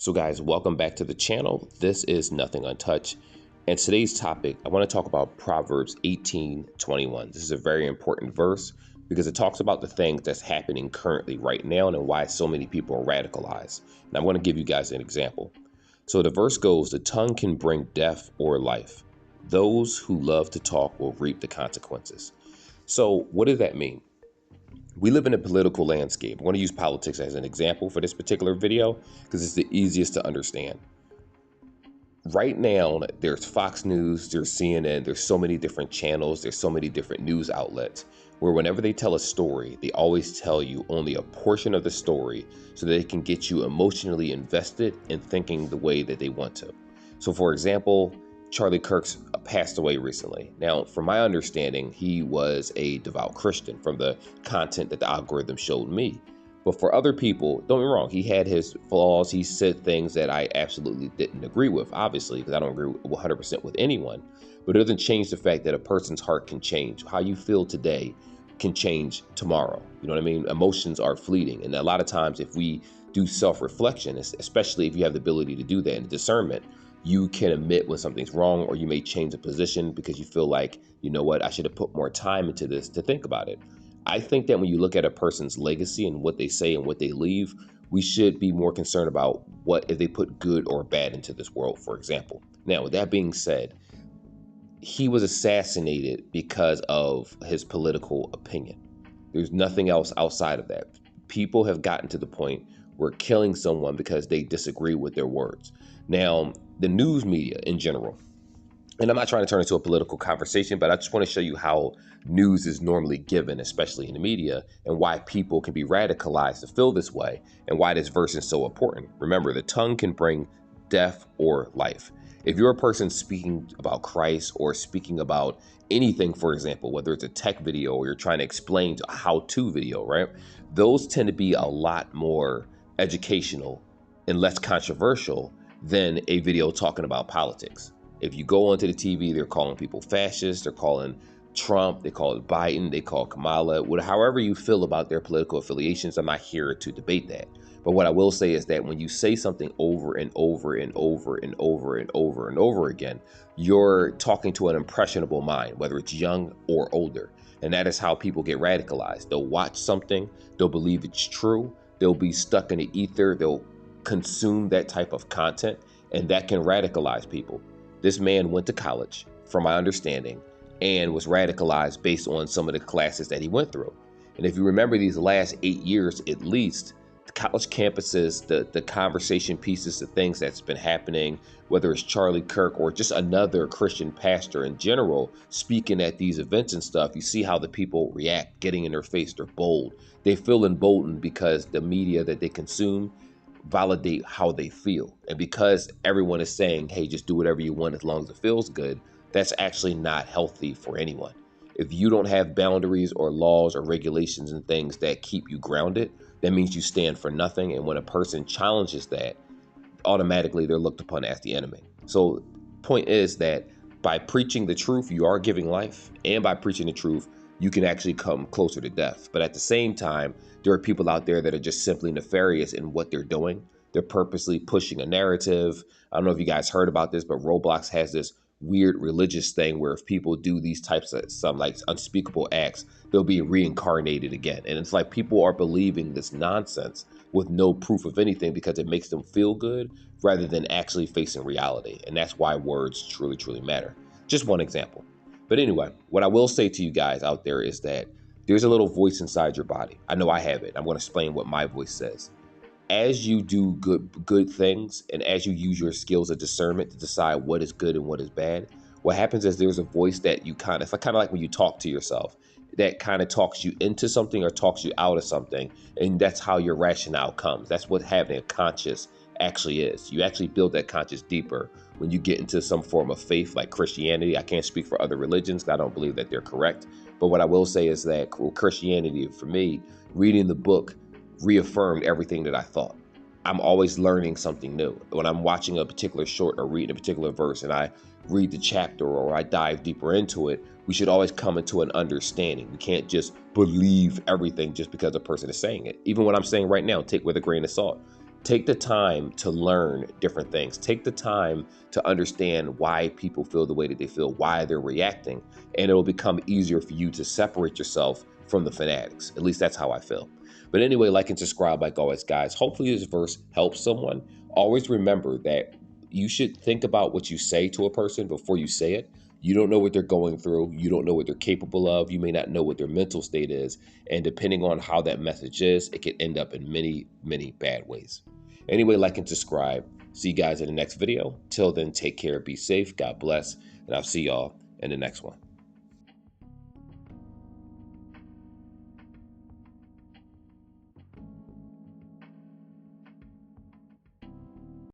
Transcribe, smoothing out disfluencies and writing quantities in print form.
So guys, welcome back to the channel. This is Nothing Untouched. And today's topic, I want to talk about Proverbs 18:21. This is a very important verse because it talks about the things that's happening currently right now and why so many people are radicalized. And I'm going to give you guys an example. So the verse goes, the tongue can bring death or life. Those who love to talk will reap the consequences. So what does that mean? We live in a political landscape. I want to use politics as an example for this particular video because it's the easiest to understand. Right now, there's Fox News, there's CNN, there's so many different channels, there's so many different news outlets where whenever they tell a story, they always tell you only a portion of the story so that they can get you emotionally invested in thinking the way that they want to. So for example, Charlie Kirk's passed away recently. Now, from my understanding, he was a devout Christian from the content that the algorithm showed me. But for other people, don't get me wrong, he had his flaws. He said things that I absolutely didn't agree with, obviously, because I don't agree 100% with anyone. But it doesn't change the fact that a person's heart can change. How you feel today can change tomorrow. You know what I mean? Emotions are fleeting. And a lot of times if we do self-reflection, especially if you have the ability to do that and discernment, you can admit when something's wrong, or you may change a position because you feel like, you know what, I should have put more time into this to think about it. I think that when you look at a person's legacy and what they say and what they leave, we should be more concerned about what if they put good or bad into this world, for example. Now, with that being said, he was assassinated because of his political opinion. There's nothing else outside of that. People have gotten to the point where killing someone because they disagree with their words. Now, the news media in general, and I'm not trying to turn it into a political conversation, but I just want to show you how news is normally given, especially in the media, and why people can be radicalized to feel this way, and why this verse is so important. Remember, the tongue can bring death or life. If you're a person speaking about Christ or speaking about anything, for example, whether it's a tech video or you're trying to explain a how-to video, right? Those tend to be a lot more educational and less controversial than a video talking about politics. If you go onto the TV, they're calling people fascists, they're calling Trump, they call it Biden, they call Kamala, however you feel about their political affiliations. I'm not here to debate that. But what I will say is that when you say something over and over and over and over and over and over again, you're talking to an impressionable mind, whether it's young or older. And that is how people get radicalized. They'll watch something, they'll believe it's true, they'll be stuck in the ether, they'll consume that type of content, and that can radicalize people. This man went to college, from my understanding, and was radicalized based on some of the classes that he went through. And if you remember these last 8 years, at least, the college campuses, the conversation pieces, the things that's been happening, whether it's Charlie Kirk or just another Christian pastor in general, speaking at these events and stuff, you see how the people react, getting in their face, they're bold. They feel emboldened because the media that they consume validate how they feel. And because everyone is saying, hey, just do whatever you want as long as it feels good, that's actually not healthy for anyone. If you don't have boundaries or laws or regulations and things that keep you grounded, that means you stand for nothing. And when a person challenges that, automatically they're looked upon as the enemy. So point is that by preaching the truth, you are giving life, and by preaching the truth, you can actually come closer to death. But at the same time, there are people out there that are just simply nefarious in what they're doing. They're purposely pushing a narrative. I don't know if you guys heard about this, but Roblox has this weird religious thing where if people do these types of some like unspeakable acts, they'll be reincarnated again. And it's like people are believing this nonsense with no proof of anything because it makes them feel good rather than actually facing reality. And that's why words truly, truly matter. Just one example. But anyway, what I will say to you guys out there is that there's a little voice inside your body. I know I have it. I'm going to explain what my voice says. As you do good things, and as you use your skills of discernment to decide what is good and what is bad, what happens is there's a voice that you it's kind of like when you talk to yourself, that kind of talks you into something or talks you out of something. And that's how your rationale comes. That's what having a conscious actually is. You actually build that conscious deeper when you get into some form of faith like Christianity. I can't speak for other religions because I don't believe that they're correct. But what I will say is that Christianity, for me, reading the book reaffirmed everything that I thought. I'm always learning something new. When I'm watching a particular short or reading a particular verse and I read the chapter or I dive deeper into it, we should always come into an understanding. We can't just believe everything just because a person is saying it. Even what I'm saying right now, take with a grain of salt. Take the time to learn different things. Take the time to understand why people feel the way that they feel, why they're reacting, and it'll become easier for you to separate yourself from the fanatics. At least that's how I feel. But anyway, like and subscribe like always, guys. Hopefully this verse helps someone. Always remember that you should think about what you say to a person before you say it. You don't know what they're going through. You don't know what they're capable of. You may not know what their mental state is. And depending on how that message is, it can end up in many, many bad ways. Anyway, like and subscribe. See you guys in the next video. Till then, take care, be safe, God bless, and I'll see y'all in the next one.